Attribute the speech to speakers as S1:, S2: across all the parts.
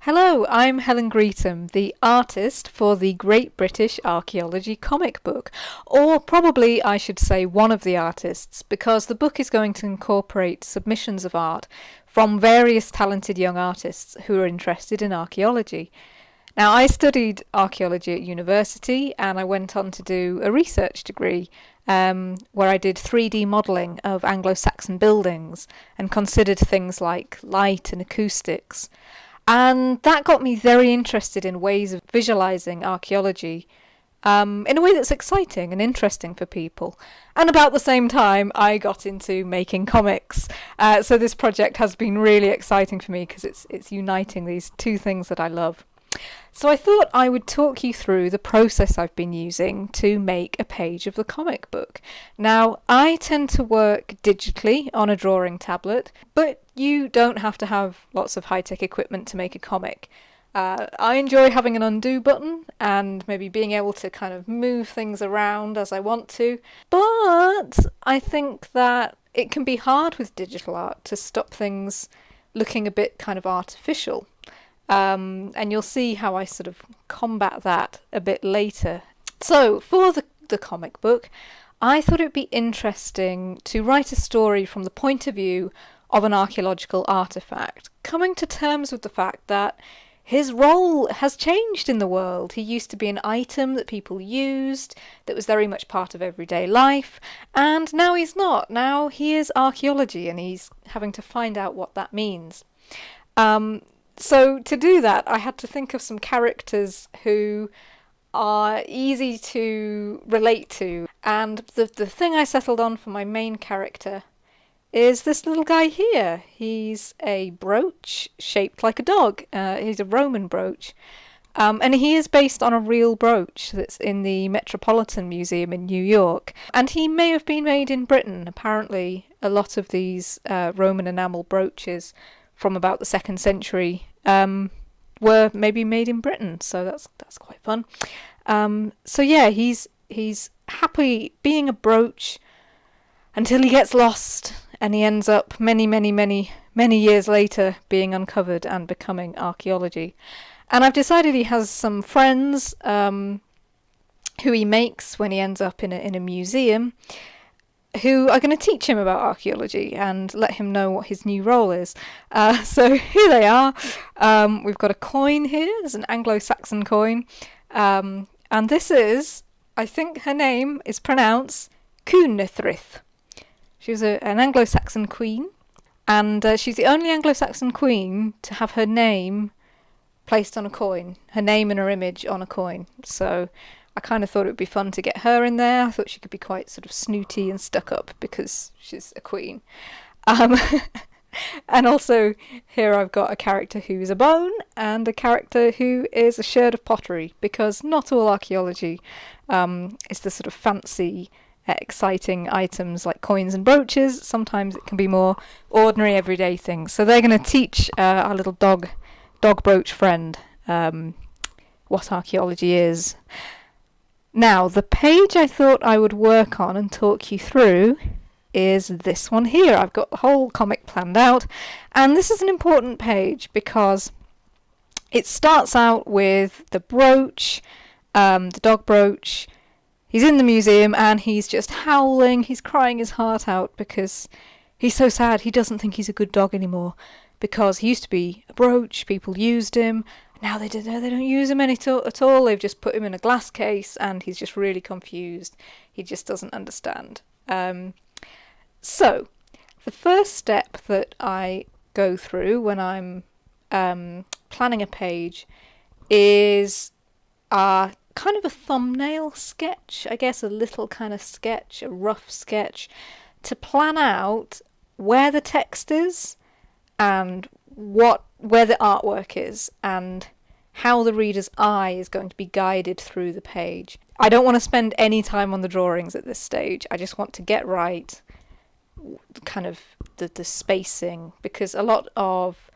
S1: Hello, I'm Helen Greetham, the artist for the Great British Archaeology comic book. Or probably I should say one of the artists, because the book is going to incorporate submissions of art from various talented young artists who are interested in archaeology. Now, I studied archaeology at university and I went on to do a research degree where I did 3D modelling of Anglo-Saxon buildings and considered things like light and acoustics. And that got me very interested in ways of visualising archaeology in a way that's exciting and interesting for people. And about the same time, I got into making comics. So this project has been really exciting for me because it's uniting these two things that I love. So I thought I would talk you through the process I've been using to make a page of the comic book. Now, I tend to work digitally on a drawing tablet, but you don't have to have lots of high-tech equipment to make a comic. I enjoy having an undo button and maybe being able to kind of move things around as I want to, but I think that it can be hard with digital art to stop things looking a bit kind of artificial. And you'll see how I sort of combat that a bit later. So for the comic book, I thought it would be interesting to write a story from the point of view of an archaeological artefact, coming to terms with the fact that his role has changed in the world. He used to be an item that people used, that was very much part of everyday life, and now he's not. Now he is archaeology and he's having to find out what that means. So to do that, I had to think of some characters who are easy to relate to. And the thing I settled on for my main character is this little guy here. He's a brooch shaped like a dog. He's a Roman brooch. And he is based on a real brooch that's in the Metropolitan Museum in New York. And he may have been made in Britain. Apparently, a lot of these Roman enamel brooches from about the 2nd century were maybe made in Britain, so that's quite fun. So yeah, he's happy being a brooch until he gets lost and he ends up many years later being uncovered and becoming archaeology. And I've decided he has some friends who he makes when he ends up in a museum, who are going to teach him about archaeology and let him know what his new role is. So here they are. We've got a coin here. There's an Anglo-Saxon coin. And this is, I think her name is pronounced Cwnethryth. She was an Anglo-Saxon queen. And she's the only Anglo-Saxon queen to have her name placed on a coin. Her name and her image on a coin. So I kind of thought it would be fun to get her in there. I thought she could be quite sort of snooty and stuck up because she's a queen. And also here I've got a character who's a bone and a character who is a sherd of pottery, because not all archaeology is the sort of fancy, exciting items like coins and brooches. Sometimes it can be more ordinary everyday things. So they're going to teach our little dog brooch friend what archaeology is. Now, the page I thought I would work on and talk you through is this one here. I've got the whole comic planned out, and this is an important page because it starts out with the brooch, the dog brooch. He's in the museum and he's just howling, he's crying his heart out because he's so sad. He doesn't think he's a good dog anymore because he used to be a brooch, people used him. Now they don't use him at all. They've just put him in a glass case and he's just really confused. He just doesn't understand. So the first step that I go through when I'm planning a page is kind of a thumbnail sketch, I guess, a little kind of sketch, a rough sketch, to plan out where the text is and where the artwork is and how the reader's eye is going to be guided through the page. I don't want to spend any time on the drawings at this stage. I just want to get right kind of the spacing, because a lot of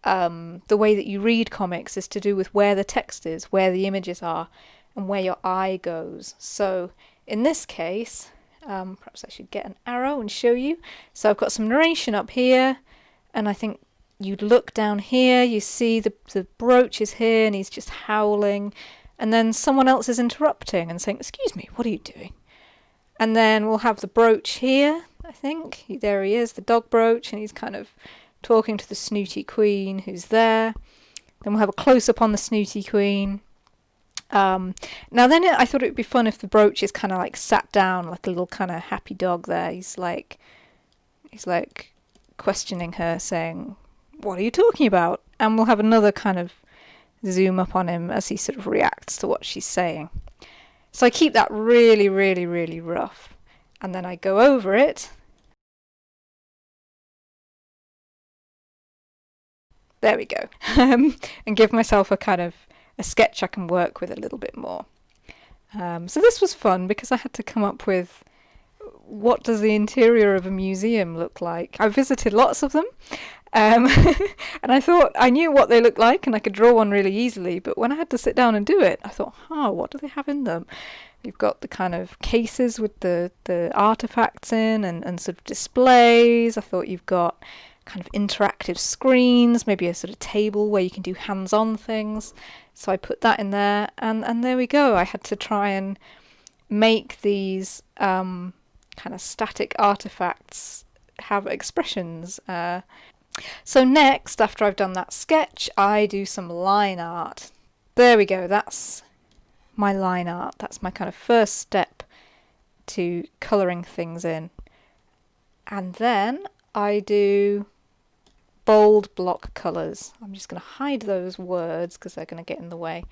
S1: the way that you read comics is to do with where the text is, where the images are, and where your eye goes. So in this case, perhaps I should get an arrow and show you. So I've got some narration up here, and I think you look down here, you see the brooch is here and he's just howling, and then someone else is interrupting and saying, "Excuse me, what are you doing?" And then we'll have the brooch here, I think. There he is, the dog brooch, and he's kind of talking to the snooty queen who's there. Then we'll have a close-up on the snooty queen. Now then I thought it would be fun if the brooch is kind of like sat down like a little kind of happy dog there. He's like questioning her, saying, "What are you talking about?" And we'll have another kind of zoom up on him as he sort of reacts to what she's saying. So I keep that really, really, really rough. And then I go over it. There we go. And give myself a kind of a sketch I can work with a little bit more. So this was fun because I had to come up with what does the interior of a museum look like. I visited lots of them, and I thought I knew what they looked like and I could draw one really easily, but when I had to sit down and do it, I thought, what do they have in them? You've got the kind of cases with the artifacts in and sort of displays. I thought you've got kind of interactive screens, maybe a sort of table where you can do hands-on things. So I put that in there, and there we go. I had to try and make these kind of static artifacts have expressions. So next, after I've done that sketch, I do some line art. There we go, that's my line art. That's my kind of first step to colouring things in. And then I do bold block colours. I'm just going to hide those words because they're going to get in the way.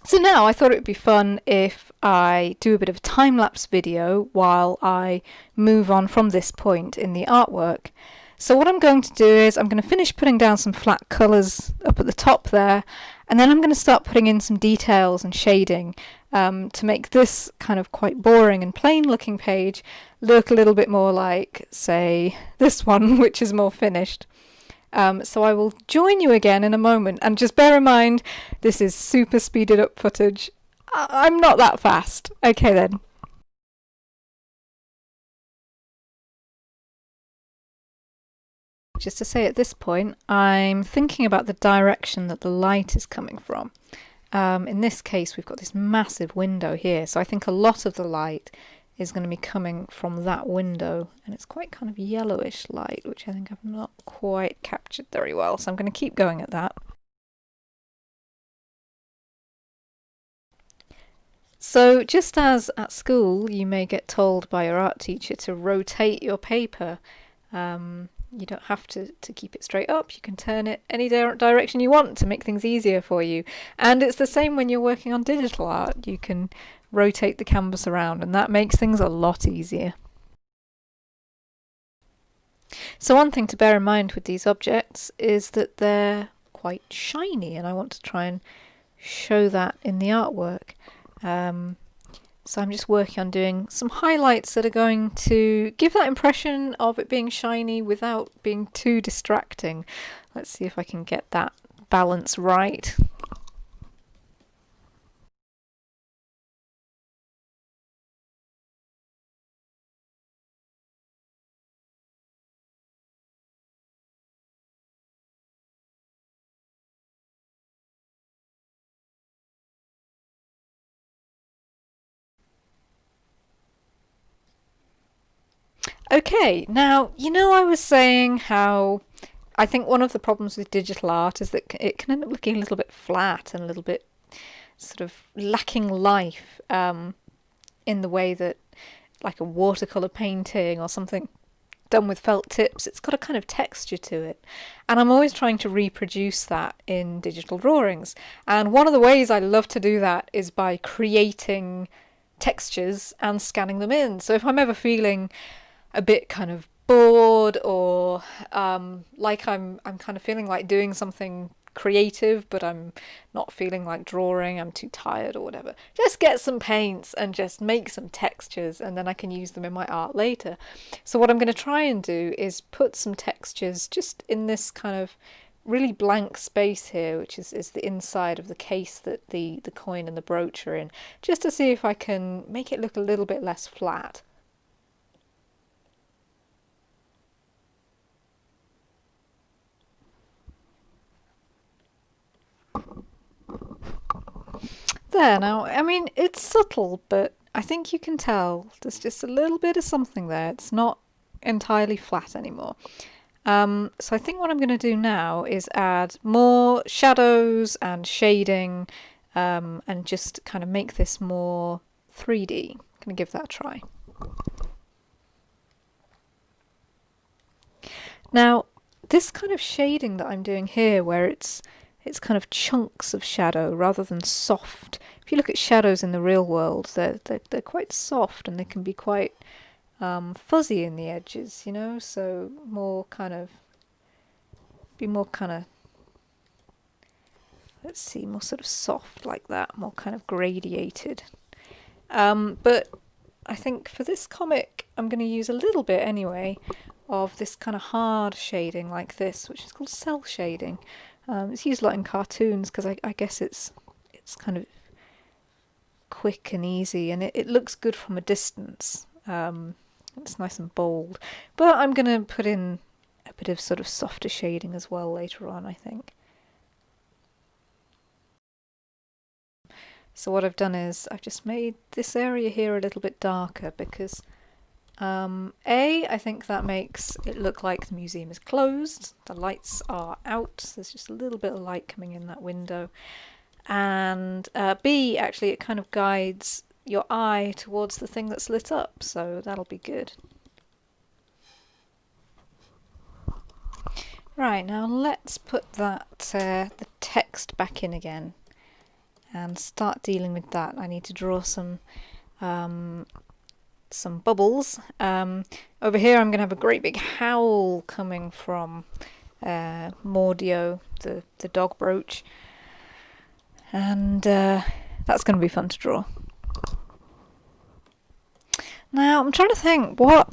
S1: So now I thought it would be fun if I do a bit of a time-lapse video while I move on from this point in the artwork. So what I'm going to do is I'm going to finish putting down some flat colours up at the top there, and then I'm going to start putting in some details and shading to make this kind of quite boring and plain looking page look a little bit more like, say, this one, which is more finished. So I will join you again in a moment, and just bear in mind this is super speeded up footage. I'm not that fast. Okay then. Just to say, at this point I'm thinking about the direction that the light is coming from. In this case we've got this massive window here, so I think a lot of the light is going to be coming from that window, and it's quite kind of yellowish light, which I think I've not quite captured very well, so I'm going to keep going at that. So just as at school you may get told by your art teacher to rotate your paper, you don't have to keep it straight up. You can turn it any direction you want to make things easier for you. And it's the same when you're working on digital art. You can rotate the canvas around, and that makes things a lot easier. So one thing to bear in mind with these objects is that they're quite shiny, and I want to try and show that in the artwork. So I'm just working on doing some highlights that are going to give that impression of it being shiny without being too distracting. Let's see if I can get that balance right. Okay, now, I was saying how I think one of the problems with digital art is that it can end up looking a little bit flat and a little bit sort of lacking life in the way that, like a watercolour painting or something done with felt tips, it's got a kind of texture to it. And I'm always trying to reproduce that in digital drawings. And one of the ways I love to do that is by creating textures and scanning them in. So if I'm ever feeling a bit kind of bored, or like I'm kind of feeling like doing something creative but I'm not feeling like drawing, I'm too tired or whatever, just get some paints and just make some textures, and then I can use them in my art later. So what I'm going to try and do is put some textures just in this kind of really blank space here, which is the inside of the case that the coin and the brooch are in, just to see if I can make it look a little bit less flat. there. Now, I mean, it's subtle, but I think you can tell there's just a little bit of something there. It's not entirely flat anymore. So I think what I'm going to do now is add more shadows and shading, and just kind of make this more 3D. I'm going to give that a try. Now, this kind of shading that I'm doing here, where it's kind of chunks of shadow rather than soft. If you look at shadows in the real world, they're quite soft and they can be quite fuzzy in the edges, you know. So more kind of let's see, more sort of soft like that, more kind of gradiated. But I think for this comic, I'm going to use a little bit anyway of this kind of hard shading like this, which is called cell shading. It's used a lot in cartoons because I guess it's kind of quick and easy, and it looks good from a distance. It's nice and bold. But I'm going to put in a bit of sort of softer shading as well later on, I think. So what I've done is I've just made this area here a little bit darker because I think that makes it look like the museum is closed. The lights are out. There's just a little bit of light coming in that window. And B, actually, it kind of guides your eye towards the thing that's lit up. So that'll be good. Right, now let's put that the text back in again and start dealing with that. I need to draw some bubbles. Over here I'm going to have a great big howl coming from Mordio, the dog Broach, and that's going to be fun to draw. Now I'm trying to think, what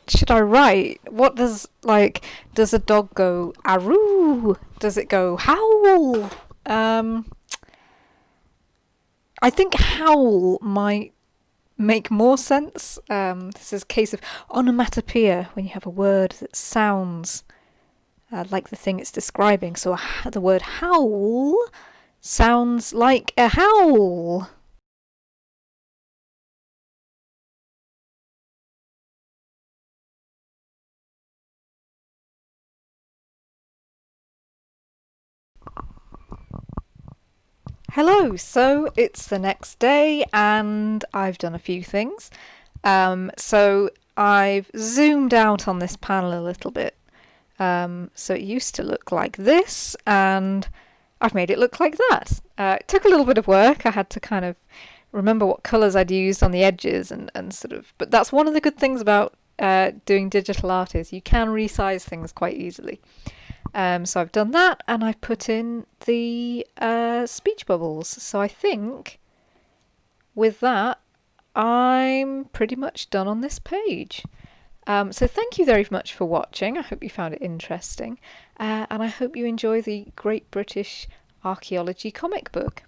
S1: should I write? What does a dog go aroo? Does it go howl? I think howl might make more sense. This is a case of onomatopoeia, when you have a word that sounds like the thing it's describing. So the word howl sounds like a howl. Hello, so it's the next day and I've done a few things. So I've zoomed out on this panel a little bit. So it used to look like this and I've made it look like that. It took a little bit of work. I had to kind of remember what colours I'd used on the edges and sort of... But that's one of the good things about doing digital art is you can resize things quite easily. So I've done that and I've put in the speech bubbles. So I think with that I'm pretty much done on this page. So thank you very much for watching. I hope you found it interesting and I hope you enjoy the Great British Archaeology comic book.